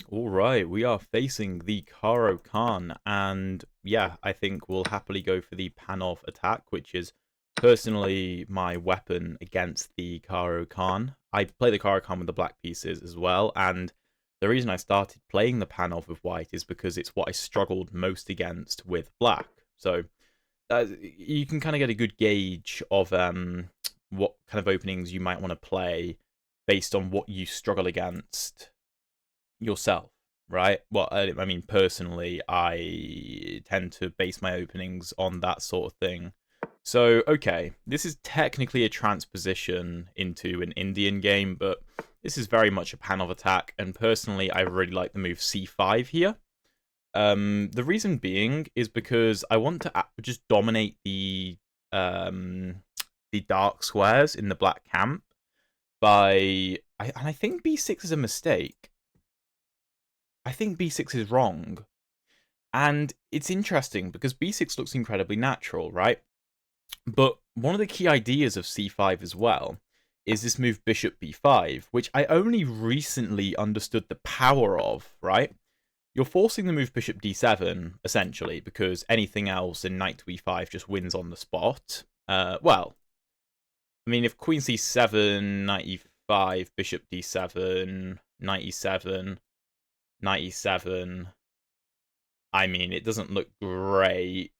All right, we are facing the Caro Kann, and yeah, I think we'll happily go for the Panov Attack, which is personally my weapon against the Caro Kann. I play the Caro Kann with the black pieces as well, and the reason I started playing the Panov with white is because it's what I struggled most against with black. So you can kind of get a good gauge of what kind of openings you might want to play based on what you struggle against yourself, right? Well, I mean, personally, I tend to base my openings on that sort of thing. So, okay, this is technically a transposition into an Indian game, but this is very much a Panov attack, and personally, I really like the move c5 here. The reason being is because I want to just dominate the dark squares in the black camp and I think b6 is a mistake. I think b6 is wrong. And it's interesting because b6 looks incredibly natural, right? But one of the key ideas of c5 as well is this move bishop b5, which I only recently understood the power of, right? You're forcing the move bishop d7, essentially, because anything else in knight to e5 just wins on the spot. Well, I mean, if queen c7, knight e5, bishop d7, knight e7, knight e7, I mean, it doesn't look great.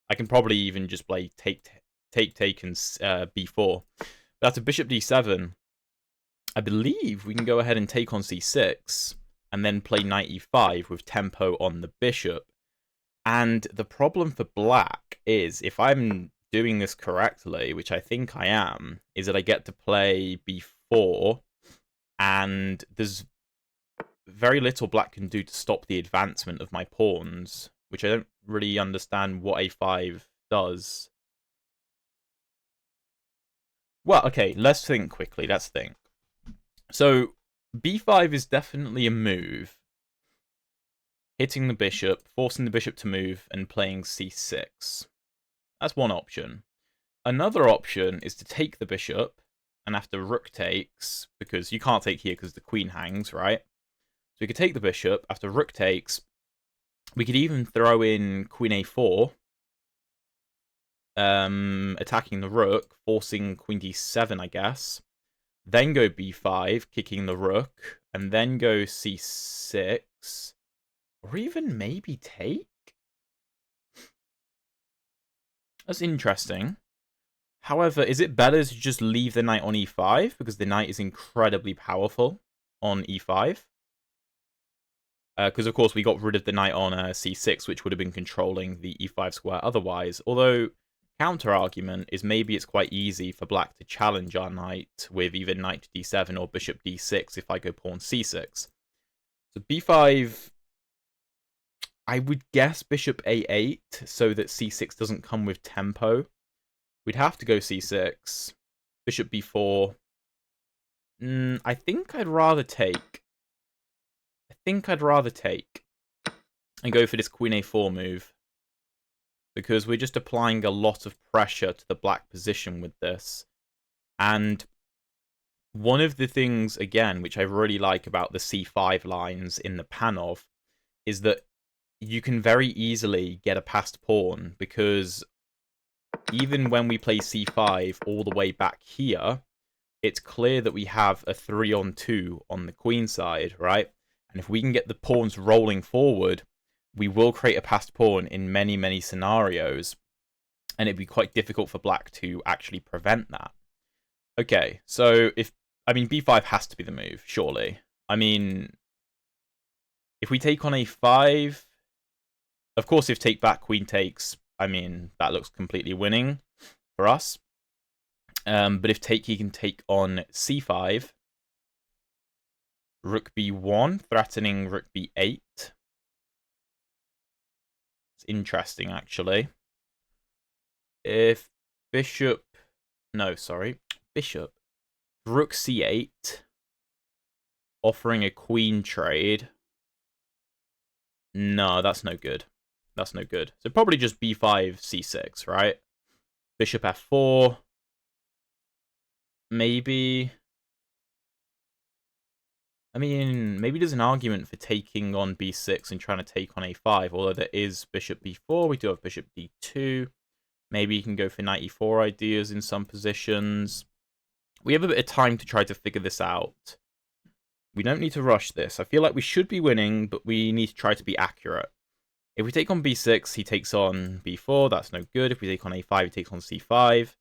I can probably even just play take and b4. But after bishop d7, I believe we can go ahead and take on c6 and then play knight e5 with tempo on the bishop. And the problem for black is, if I'm doing this correctly, which I think I am, is that I get to play b4, and there's very little black can do to stop the advancement of my pawns, which I don't really understand what a5 does. Well, okay, let's think quickly. Let's think. So, b5 is definitely a move. Hitting the bishop, forcing the bishop to move, and playing c6. That's one option. Another option is to take the bishop, and after rook takes, because you can't take here because the queen hangs, right? So we could take the bishop, after rook takes, we could even throw in queen a4, attacking the rook, forcing queen d7, I guess. Then go b5, kicking the rook, and then go c6, or even maybe take? That's interesting. However, is it better to just leave the knight on e5, because the knight is incredibly powerful on e5? Because, of course, we got rid of the knight on c6, which would have been controlling the e5 square otherwise. Although, counter-argument is maybe it's quite easy for black to challenge our knight with either knight to d7 or bishop d6 if I go pawn c6. So b5, I would guess bishop a8 so that c6 doesn't come with tempo. We'd have to go c6, bishop b4. I think I'd rather take. And go for this queen a4 move, because we're just applying a lot of pressure to the black position with this. And one of the things, again, which I really like about the c5 lines in the Panov is that you can very easily get a passed pawn, because even when we play c5 all the way back here, it's clear that we have a 3-on-2 on the queen side, right? And if we can get the pawns rolling forward, we will create a passed pawn in many, many scenarios. And it'd be quite difficult for black to actually prevent that. Okay, so b5 has to be the move, surely. I mean, if we take on a5, of course, if take back, queen takes, I mean, that looks completely winning for us. But if take, he can take on c5. Rook b1, threatening rook b8. It's interesting, actually. If bishop... No, sorry. Bishop. Rook c8. Offering a queen trade. No, that's no good. That's no good. So probably just b5, c6, right? Bishop f4. Maybe... I mean, maybe there's an argument for taking on b6 and trying to take on a5, although there is bishop b4. We do have bishop d2. Maybe you can go for knight e4 ideas in some positions. We have a bit of time to try to figure this out. We don't need to rush this. I feel like we should be winning, but we need to try to be accurate. If we take on b6, he takes on b4. That's no good. If we take on a5, he takes on c5.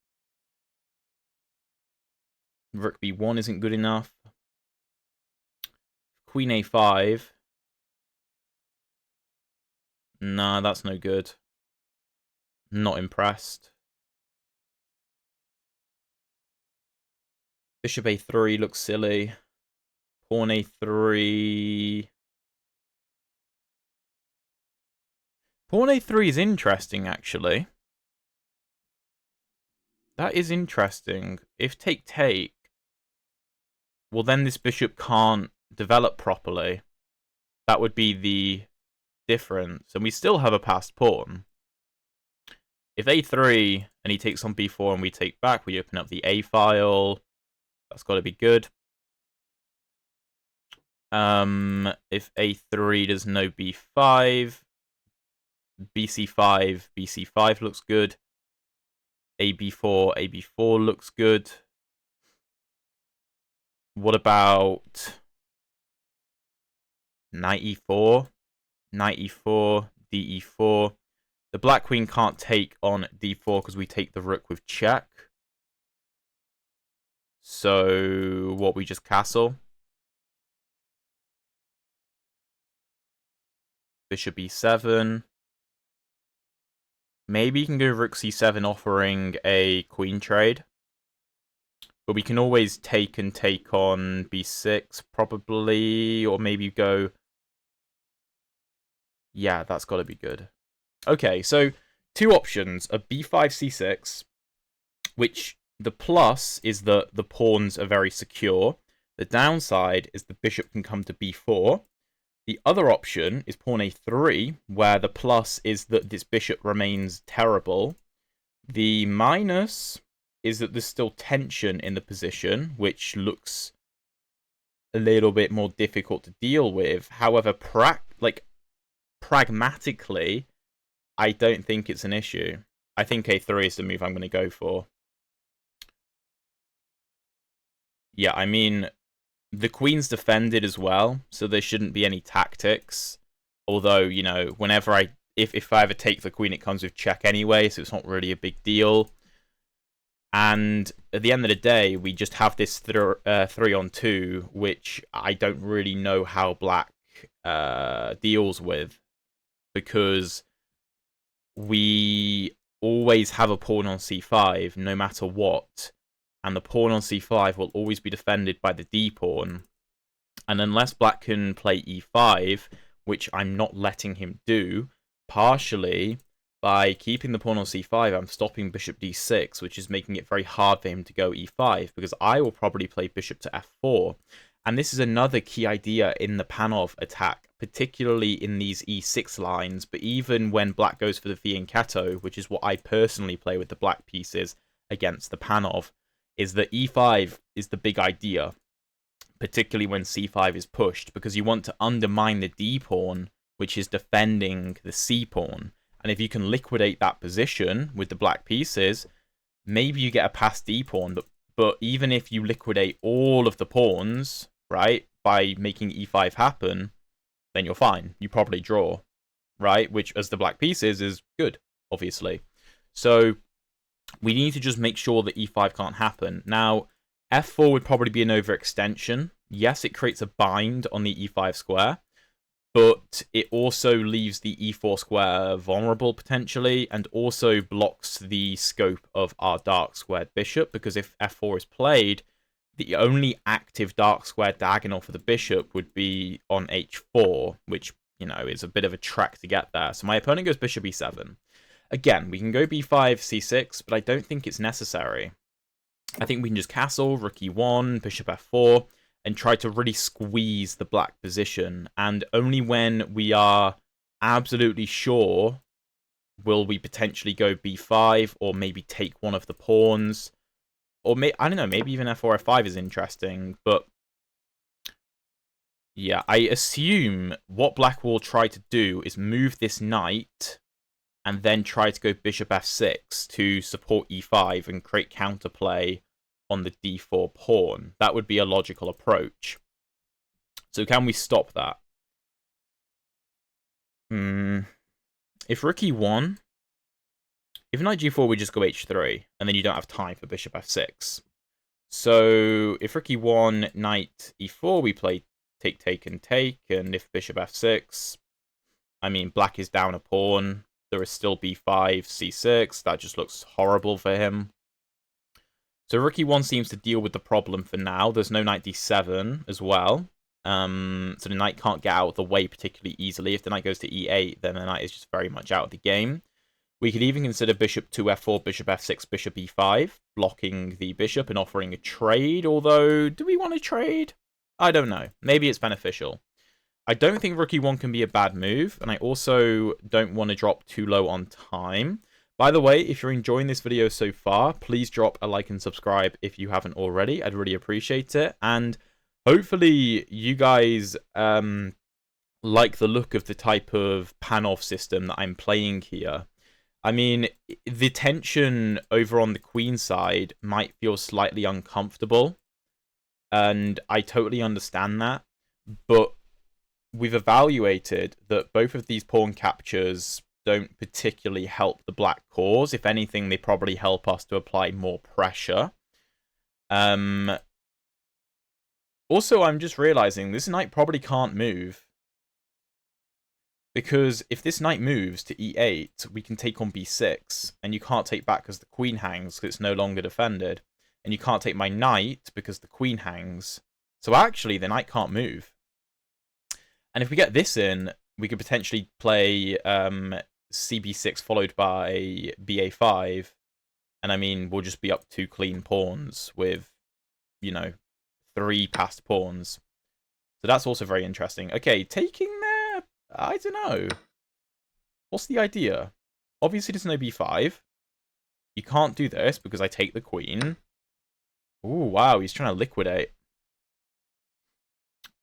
Rook b1 isn't good enough. Queen a5. Nah, that's no good. Not impressed. Bishop a3 looks silly. Pawn a3. Pawn a3 is interesting, actually. That is interesting. If take, well, then this bishop can't develop properly. That would be the difference. And we still have a passed pawn. If a3 and he takes on b4 and we take back, we open up the a file. That's got to be good. If a3 does no b5, bc5 looks good. ab4 looks good. What about knight e4? Knight e4, de4. The black queen can't take on d4 because we take the rook with check. So, what, we just castle? Bishop e7. Maybe you can go rook c7 offering a queen trade. But we can always take on b6, probably. Or maybe go... Yeah, that's got to be good. Okay, so two options. A b5, c6, which the plus is that the pawns are very secure. The downside is the bishop can come to b4. The other option is pawn a3, where the plus is that this bishop remains terrible. The minus is that there's still tension in the position, which looks a little bit more difficult to deal with. However, pragmatically, I don't think it's an issue. I think a3 is the move I'm going to go for. Yeah, I mean, the queen's defended as well, so there shouldn't be any tactics. Although, you know, whenever if I ever take the queen, it comes with check anyway, so it's not really a big deal. And at the end of the day, we just have this 3-on-2, which I don't really know how black deals with, because we always have a pawn on c5, no matter what. And the pawn on c5 will always be defended by the d-pawn. And unless black can play e5, which I'm not letting him do, partially by keeping the pawn on c5, I'm stopping bishop d6, which is making it very hard for him to go e5, because I will probably play bishop to f4. And this is another key idea in the Panov attack, particularly in these e6 lines, but even when black goes for the fianchetto, which is what I personally play with the black pieces against the Panov, is that e5 is the big idea, particularly when c5 is pushed, because you want to undermine the d-pawn, which is defending the c-pawn. And if you can liquidate that position with the black pieces, maybe you get a passed d-pawn, but even if you liquidate all of the pawns, right, by making e5 happen, then you're fine. You probably draw, right, which, as the black pieces, is good, obviously. So we need to just make sure that e5 can't happen. Now, f4 would probably be an overextension. Yes, it creates a bind on the e5 square, but it also leaves the e4 square vulnerable, potentially, and also blocks the scope of our dark squared bishop, because if f4 is played, the only active dark square diagonal for the bishop would be on h4, which, you know, is a bit of a trek to get there. So my opponent goes bishop e7. Again, we can go b5, c6, but I don't think it's necessary. I think we can just castle, rook e1, bishop f4, and try to really squeeze the black position. And only when we are absolutely sure will we potentially go b5, or maybe take one of the pawns. Or, I don't know, maybe even f4, f5 is interesting, but Yeah, I assume what black will try to do is move this knight and then try to go bishop f6 to support e5 and create counterplay on the d4 pawn. That would be a logical approach. So can we stop that? If rook e1, if knight g4, we just go h3, and then you don't have time for bishop f6. So if rook e1, knight e4, we play take, and take, and if bishop f6, I mean, black is down a pawn. There is still b5, c6. That just looks horrible for him. So rook e1 seems to deal with the problem for now. There's no knight d7 as well. So the knight can't get out of the way particularly easily. If the knight goes to e8, then the knight is just very much out of the game. We could even consider bishop 2 f4, bishop f6, bishop e5, blocking the bishop and offering a trade. Although, do we want to trade? I don't know. Maybe it's beneficial. I don't think rook e1 can be a bad move, and I also don't want to drop too low on time. By the way, if you're enjoying this video so far, please drop a like and subscribe if you haven't already. I'd really appreciate it. And hopefully you guys like the look of the type of Panov system that I'm playing here. I mean, the tension over on the queen side might feel slightly uncomfortable, and I totally understand that, but we've evaluated that both of these pawn captures don't particularly help the black cause. If anything, they probably help us to apply more pressure. Also, I'm just realizing this knight probably can't move, because if this knight moves to e8, we can take on b6, and you can't take back because the queen hangs, because it's no longer defended. And you can't take my knight because the queen hangs. So actually, the knight can't move. And if we get this in, we could potentially play cb6 followed by ba5. And I mean, we'll just be up 2 clean pawns with, you know, 3 passed pawns. So that's also very interesting. Okay, taking there, I don't know. What's the idea? Obviously, there's no b5. You can't do this because I take the queen. Ooh, wow, he's trying to liquidate.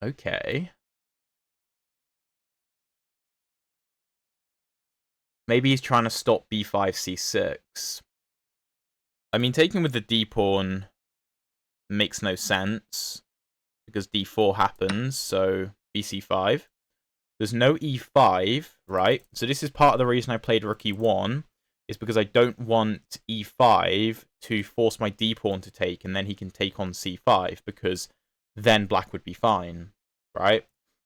Okay. Maybe he's trying to stop b5, c6. I mean, taking with the d-pawn makes no sense, because d4 happens, so bc5. There's no e5, right? So this is part of the reason I played rook e1, is because I don't want e5 to force my d-pawn to take, and then he can take on c5, because then black would be fine, right?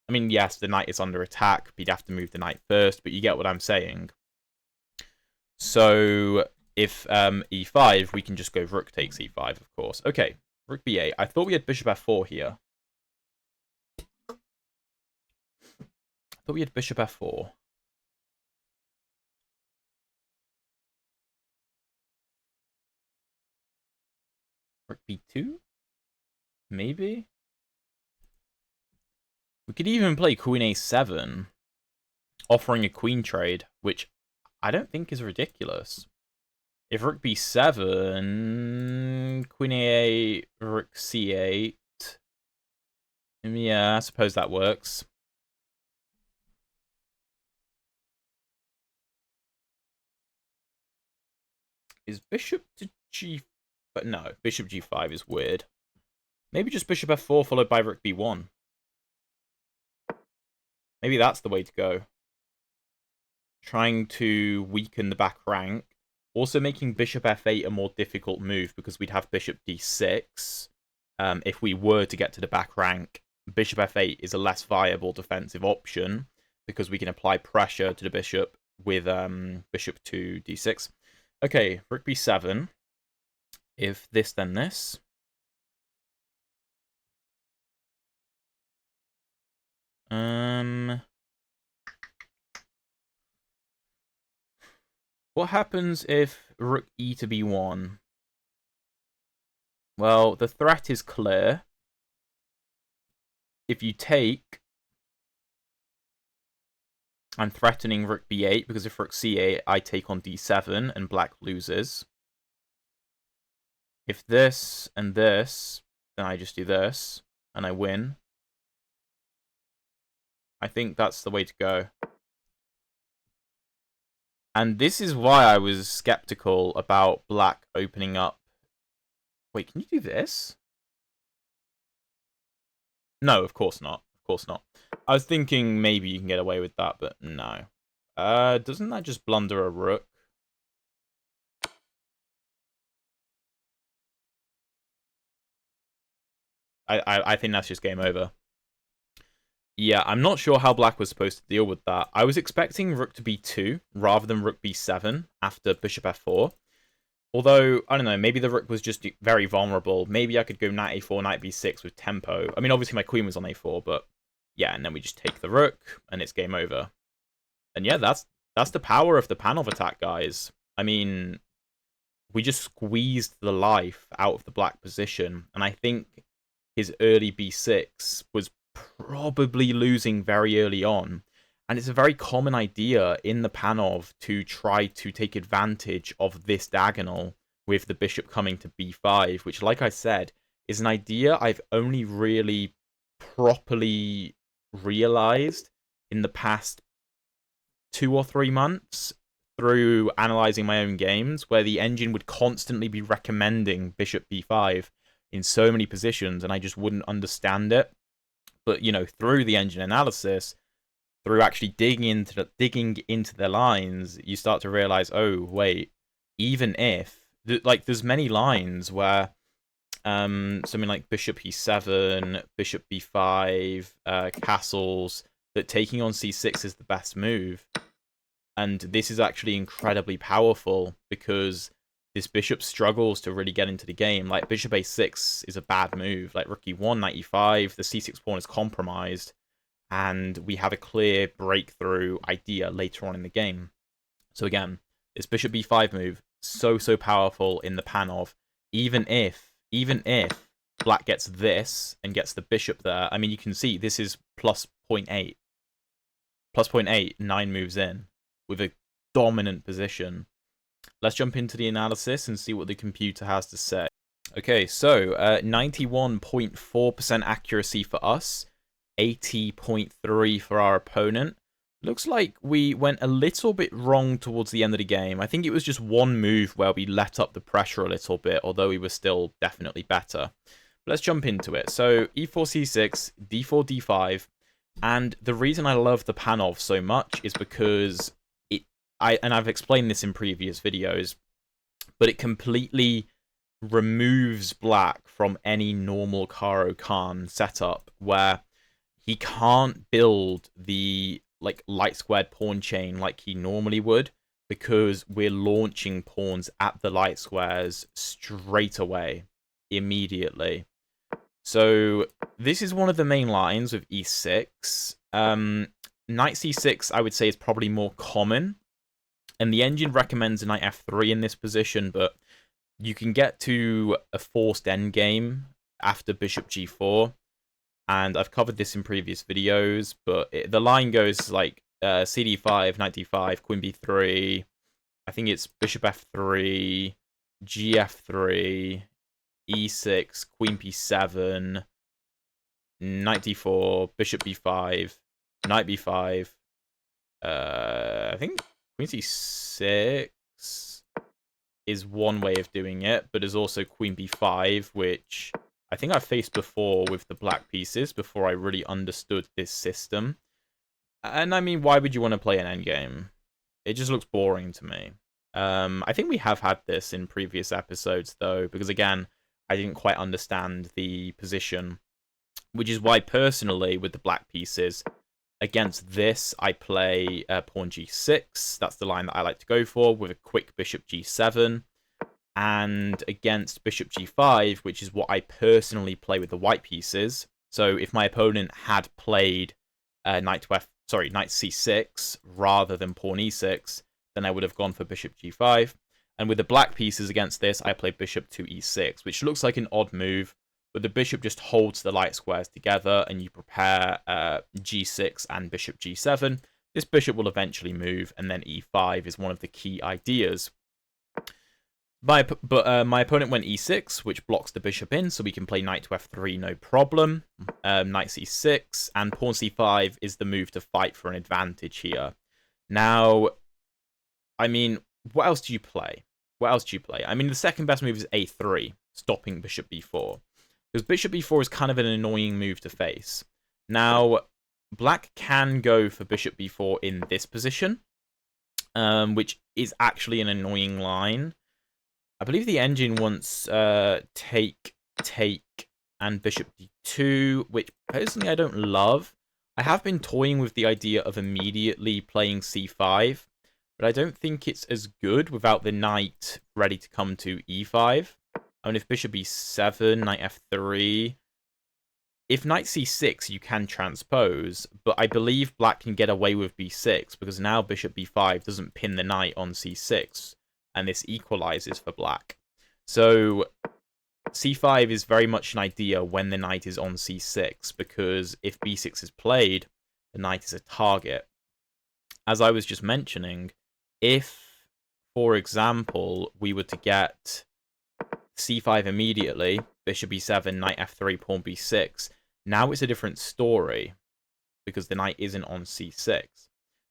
I mean, yes, the knight is under attack, but you'd have to move the knight first, but you get what I'm saying. So if e5, we can just go rook takes e5, of course. Okay, rook b8. I thought we had bishop f4 here. I thought we had bishop f4. Rook b2? Maybe? We could even play queen a7, offering a queen trade, which I don't think is ridiculous. If rook b7, queen a8, rook c8. Yeah, I suppose that works. Is bishop to g... But no, bishop g5 is weird. Maybe just bishop f4 followed by rook b1. Maybe that's the way to go. Trying to weaken the back rank. Also making bishop f8 a more difficult move, because we'd have bishop d6. If we were to get to the back rank, bishop f8 is a less viable defensive option, because we can apply pressure to the bishop with bishop to d6. Okay, rook b7. If this, then this. What happens if rook e to b1? Well, the threat is clear. If you take, I'm threatening rook b8, because if rook c8, I take on d7 and black loses. If this and this, then I just do this and I win. I think that's the way to go. And this is why I was skeptical about black opening up. Wait, can you do this? No, of course not. Of course not. I was thinking maybe you can get away with that, but no. Doesn't that just blunder a rook? I think that's just game over. Yeah, I'm not sure how black was supposed to deal with that. I was expecting rook to b2 rather than rook b7 after bishop f4. Although, I don't know, maybe the rook was just very vulnerable. Maybe I could go knight a4, knight b6 with tempo. I mean, obviously my queen was on a4, but yeah, and then we just take the rook, and it's game over. And yeah, that's the power of the Panov attack, guys. I mean, we just squeezed the life out of the black position, and I think his early b6 was probably losing very early on. And it's a very common idea in the Panov to try to take advantage of this diagonal with the bishop coming to b5, which, like I said, is an idea I've only really properly realized in the past 2 or 3 months through analyzing my own games, where the engine would constantly be recommending bishop b5 in so many positions, and I just wouldn't understand it. But, you know, through the engine analysis, through actually digging into their lines, you start to realize, oh, wait, even if, like, there's many lines where something like bishop e7, bishop b5, castles, that taking on c6 is the best move. And this is actually incredibly powerful because this bishop struggles to really get into the game. Like, bishop a6 is a bad move. Like, rook e1, knight e5, the c6 pawn is compromised, and we have a clear breakthrough idea later on in the game. So again, this bishop b5 move, so powerful in the Panov. Even if black gets this and gets the bishop there, I mean, you can see this is plus 0.8. Plus 0.8, 9 moves in, with a dominant position. Let's jump into the analysis and see what the computer has to say. Okay, so 91.4% accuracy for us, 80.3 for our opponent. Looks like we went a little bit wrong towards the end of the game. I think it was just one move where we let up the pressure a little bit, although we were still definitely better. But let's jump into it. So e4, c6, d4, d5. And the reason I love the Panov so much is because I've explained this in previous videos, but it completely removes black from any normal Caro Kann setup where he can't build the light squared pawn chain like he normally would, because we're launching pawns at the light squares straight away, immediately. So this is one of the main lines with e6. Knight c6, I would say, is probably more common. And the engine recommends knight f3 in this position, but you can get to a forced endgame after bishop g4. And I've covered this in previous videos, but the line goes like cd5, knight d5, queen b3. I think it's bishop f3, gf3, e6, queen p7, knight d4, bishop b5, knight b5. I think queen c6 is one way of doing it, but there's also queen b5, which I think I've faced before with the black pieces before I really understood this system. And I mean, why would you want to play an endgame? It just looks boring to me. I think we have had this in previous episodes, though, because again, I didn't quite understand the position, which is why, personally, with the black pieces, against this, I play pawn g6. That's the line that I like to go for, with a quick bishop g7. And against bishop g5, which is what I personally play with the white pieces. So if my opponent had played knight c6 rather than pawn e6, then I would have gone for bishop g5. And with the black pieces against this, I play bishop to e6, which looks like an odd move, but the bishop just holds the light squares together, and you prepare g6 and bishop g7. This bishop will eventually move, and then e5 is one of the key ideas. My opponent went e6, which blocks the bishop in, so we can play knight to f3, no problem. Knight c6, and pawn c5 is the move to fight for an advantage here. Now, I mean, what else do you play? What else do you play? I mean, the second best move is a3, stopping bishop b4. Because bishop b4 is kind of an annoying move to face. Now, black can go for bishop b4 in this position, which is actually an annoying line. I believe the engine wants take, and bishop d2, which personally I don't love. I have been toying with the idea of immediately playing c5, but I don't think it's as good without the knight ready to come to e5. I mean, if bishop e7, knight f3... If knight c6, you can transpose, but I believe black can get away with b6, because now bishop b5 doesn't pin the knight on c6, and this equalizes for black. So c5 is very much an idea when the knight is on c6, because if b6 is played, the knight is a target. As I was just mentioning, if, for example, we were to get c5 immediately, bishop e7, knight f3, pawn b6, now it's a different story, because the knight isn't on c6.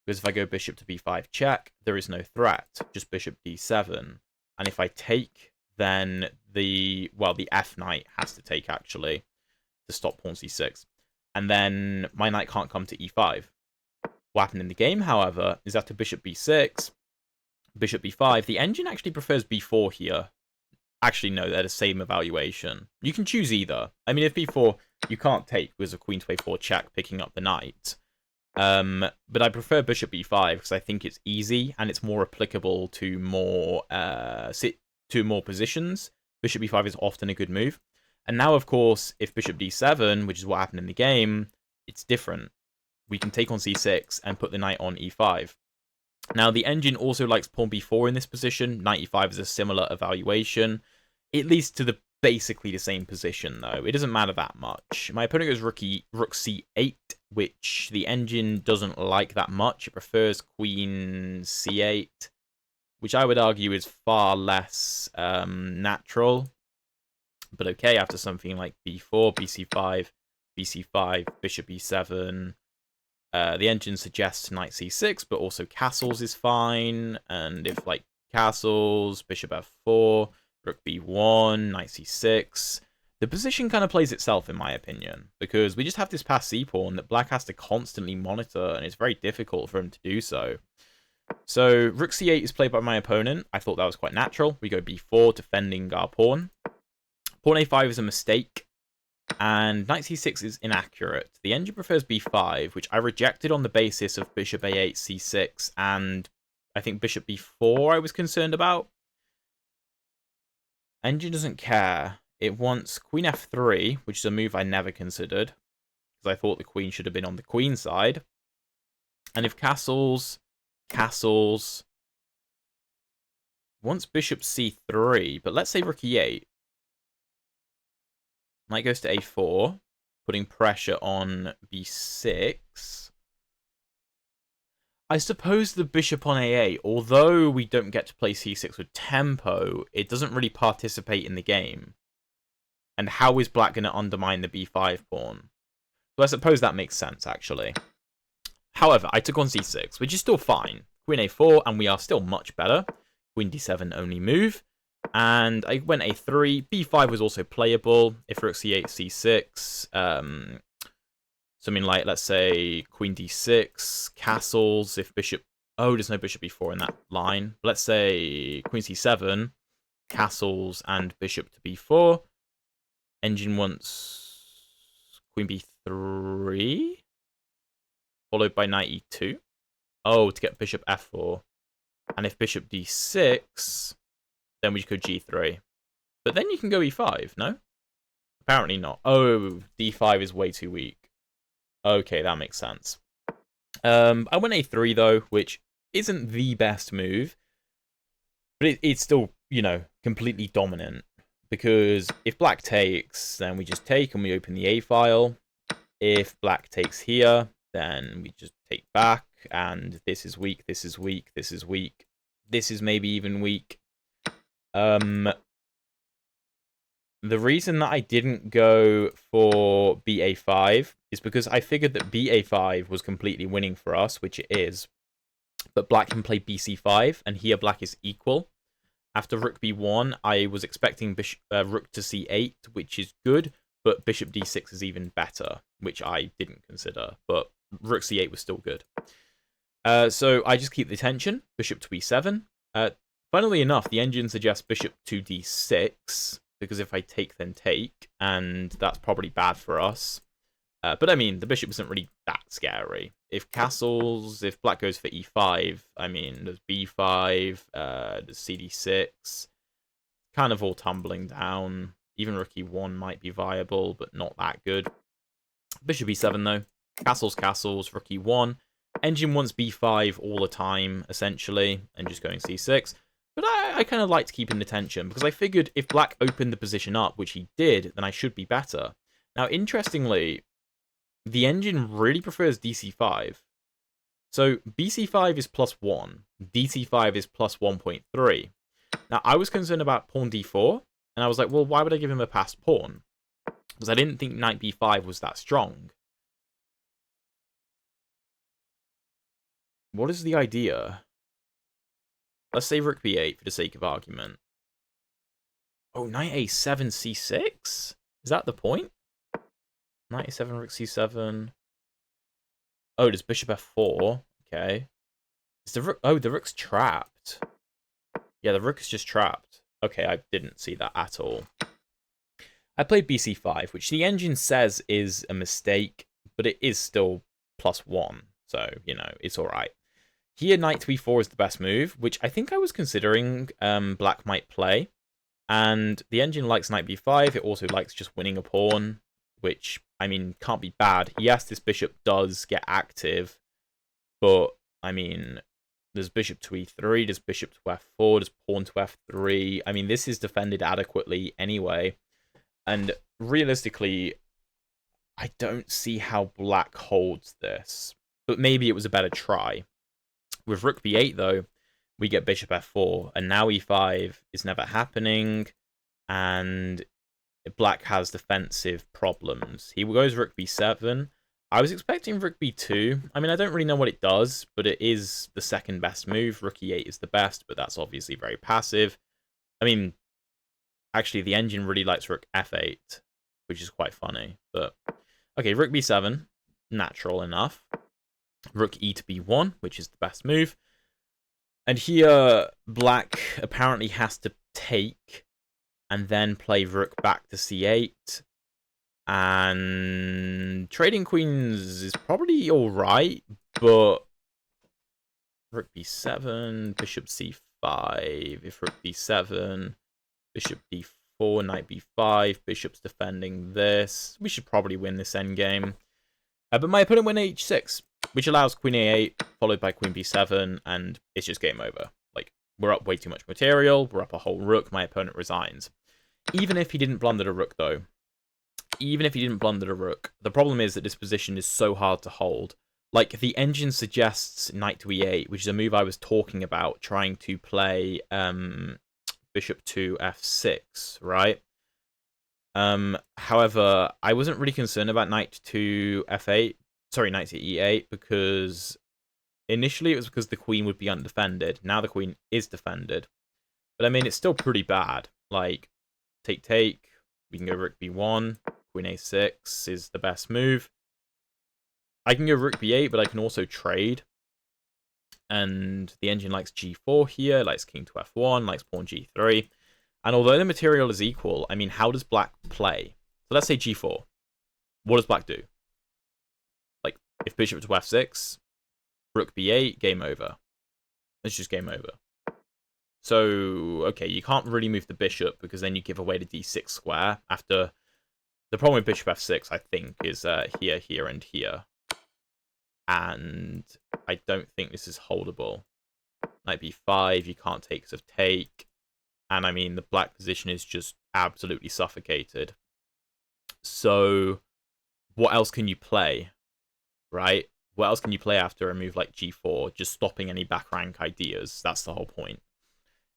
Because if I go bishop to b5 check, there is no threat, just bishop d7. And if I take, then the f knight has to take, actually, to stop pawn c6. And then my knight can't come to e5. What happened in the game, however, is after bishop b6, bishop b5, the engine actually prefers b4 here. Actually, no, they're the same evaluation. You can choose either. I mean, if b4, you can't take with a queen to a4 check, picking up the knight. But I prefer bishop b5 because I think it's easy and it's more applicable to more positions. Bishop b5 is often a good move. And now, of course, if bishop d7, which is what happened in the game, it's different. We can take on c6 and put the knight on e5. Now, the engine also likes pawn b4 in this position. Knight e5 is a similar evaluation. It leads to basically the same position, though. It doesn't matter that much. My opponent goes rook c8, which the engine doesn't like that much. It prefers queen c8, which I would argue is far less natural. But okay, after something like b4, bc5, bc5, bishop e7... the engine suggests knight c6, but also castles is fine. And if, like, castles, bishop f4, rook b1, knight c6, the position kind of plays itself, in my opinion, because we just have this passed c-pawn that black has to constantly monitor, and it's very difficult for him to do so. So rook c8 is played by my opponent. I thought that was quite natural. We go b4, defending our pawn. Pawn a5 is a mistake. And knight c6 is inaccurate. The engine prefers b5, which I rejected on the basis of bishop a8, c6, and I think bishop b4 I was concerned about. Engine doesn't care. It wants queen f3, which is a move I never considered, because I thought the queen should have been on the queen side. And if castles... Wants bishop c3, but let's say rook e8. Knight goes to a4, putting pressure on b6. I suppose the bishop on a8, although we don't get to play c6 with tempo, it doesn't really participate in the game. And how is black going to undermine the b5 pawn? So I suppose that makes sense, actually. However, I took on c6, which is still fine. Queen a4, and we are still much better. Queen d7 only move. And I went a3. b5 was also playable. If rook c8, c6. Something like, let's say, queen d6. Castles. If bishop... Oh, there's no bishop b4 in that line. But let's say queen c7. Castles and bishop to b4. Engine wants queen b3. Followed by knight e2. Oh, to get bishop f4. And if bishop d6... then we just go g3. But then you can go e5, no? Apparently not. Oh, d5 is way too weak. Okay, that makes sense. I went a3, though, which isn't the best move. But it's still, you know, completely dominant. Because if black takes, then we just take and we open the a file. If black takes here, then we just take back. And this is weak, this is weak, this is weak. This is maybe even weak. The reason that I didn't go for BA5 is because I figured that BA5 was completely winning for us, which it is. But black can play BC5, and here black is equal. After rook b1, I was expecting rook to c8, which is good, but bishop d6 is even better, which I didn't consider. But rook c8 was still good. So I just keep the tension, bishop to e7. Funnily enough, the engine suggests bishop to d6, because if I take, then take, and that's probably bad for us. But I mean, the bishop isn't really that scary. If black goes for e5, I mean, there's b5, there's cd6, kind of all tumbling down. Even rook e1 might be viable, but not that good. Bishop e7, though. Castles, rook e1. Engine wants b5 all the time, essentially, and just going c6. But I kind of liked keeping the tension, because I figured if black opened the position up, which he did, then I should be better. Now, interestingly, the engine really prefers dc5. So bc5 is +1, dc5 is +1.3. Now, I was concerned about pawn d4, and I was like, well, why would I give him a passed pawn? Because I didn't think knight b5 was that strong. What is the idea? Let's say rook b8 for the sake of argument. Oh, knight a7, c6? Is that the point? Knight a7, rook c7. Oh, there's bishop f4. Okay. Is the rook... Oh, the rook's trapped. Yeah, the rook is just trapped. Okay, I didn't see that at all. I played bc5, which the engine says is a mistake, but it is still +1. So, you know, it's alright. Here, knight to e4 is the best move, which I think I was considering black might play. And the engine likes knight b5. It also likes just winning a pawn, which, I mean, can't be bad. Yes, this bishop does get active, but, I mean, there's bishop to e3, there's bishop to f4, there's pawn to f3. I mean, this is defended adequately anyway. And realistically, I don't see how black holds this. But maybe it was a better try. With rook b8, though, we get bishop f4, and now e5 is never happening, and black has defensive problems. He goes rook b7. I was expecting rook b2. I mean, I don't really know what it does, but it is the second best move. Rook e8 is the best, but that's obviously very passive. I mean, actually, the engine really likes rook f8, which is quite funny. But okay, rook b7, natural enough. Rook e to b1, which is the best move. And here, black apparently has to take and then play rook back to c8. And trading queens is probably alright, but rook b7, bishop c5, if rook b7, bishop d4, knight b5, bishop's defending this. We should probably win this endgame. But my opponent went h6, which allows queen a8, followed by queen b7, and it's just game over. Like, we're up way too much material, we're up a whole rook, my opponent resigns. Even if he didn't blunder the rook, though, the problem is that this position is so hard to hold. Like, the engine suggests knight to e8, which is a move I was talking about, trying to play bishop to f6, right? However, I wasn't really concerned about knight to f8. Sorry, knight to e8, because initially it was because the queen would be undefended. Now the queen is defended. But I mean, it's still pretty bad. Like, take, we can go rook b1, queen a6 is the best move. I can go rook b8, but I can also trade. And the engine likes g4 here, likes king to f1, likes pawn g3. And although the material is equal, I mean, how does black play? So let's say g4. What does black do? Like, if bishop to f6, rook b8, game over. It's just game over. So, okay, you can't really move the bishop, because then you give away the d6 square. After, the problem with bishop f6, I think, is here, here, and here. And I don't think this is holdable. Knight b5, you can't take because of take. And I mean, the black position is just absolutely suffocated. So, what else can you play? Right? What else can you play after a move like g4? Just stopping any back rank ideas. That's the whole point.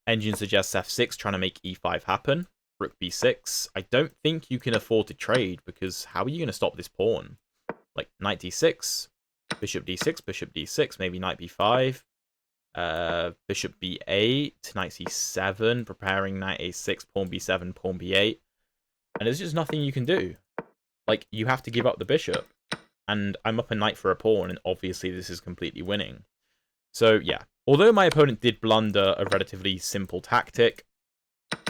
Engine suggests f6, trying to make e5 happen. Rook b6. I don't think you can afford to trade, because how are you going to stop this pawn? Like, knight d6, bishop d6, bishop d6, maybe knight b5, bishop b8, knight c7, preparing knight a6, pawn b7, pawn b8. And there's just nothing you can do. Like, you have to give up the bishop. And I'm up a knight for a pawn, and obviously this is completely winning. So, yeah. Although my opponent did blunder a relatively simple tactic,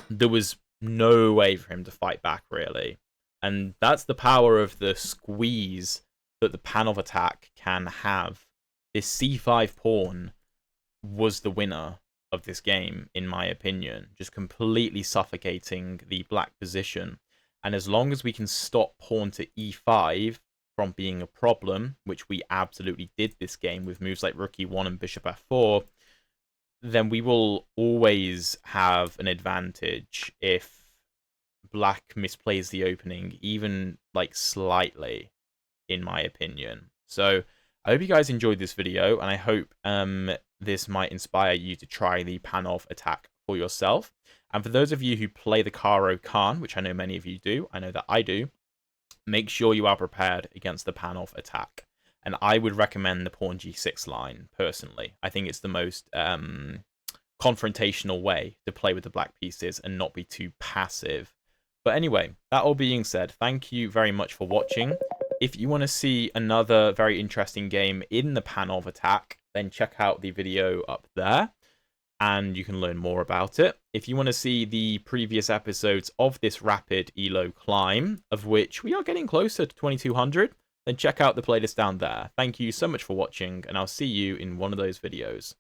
there was no way for him to fight back, really. And that's the power of the squeeze that the Panov attack can have. This c5 pawn was the winner of this game, in my opinion. Just completely suffocating the black position. And as long as we can stop pawn to e5 from being a problem, which we absolutely did this game with moves like rook e1 and bishop f4, then we will always have an advantage if black misplays the opening, even like slightly, in my opinion. So I hope you guys enjoyed this video, and I hope this might inspire you to try the Panov attack for yourself. And for those of you who play the Caro Kann, which I know many of you do, I know that I do, make sure you are prepared against the Panov attack. And I would recommend the pawn g6 line, personally. I think it's the most confrontational way to play with the black pieces and not be too passive. But anyway, that all being said, thank you very much for watching. If you want to see another very interesting game in the Panov attack, then check out the video up there, and you can learn more about it. If you want to see the previous episodes of this rapid ELO climb, of which we are getting closer to 2200, then check out the playlist down there. Thank you so much for watching, and I'll see you in one of those videos.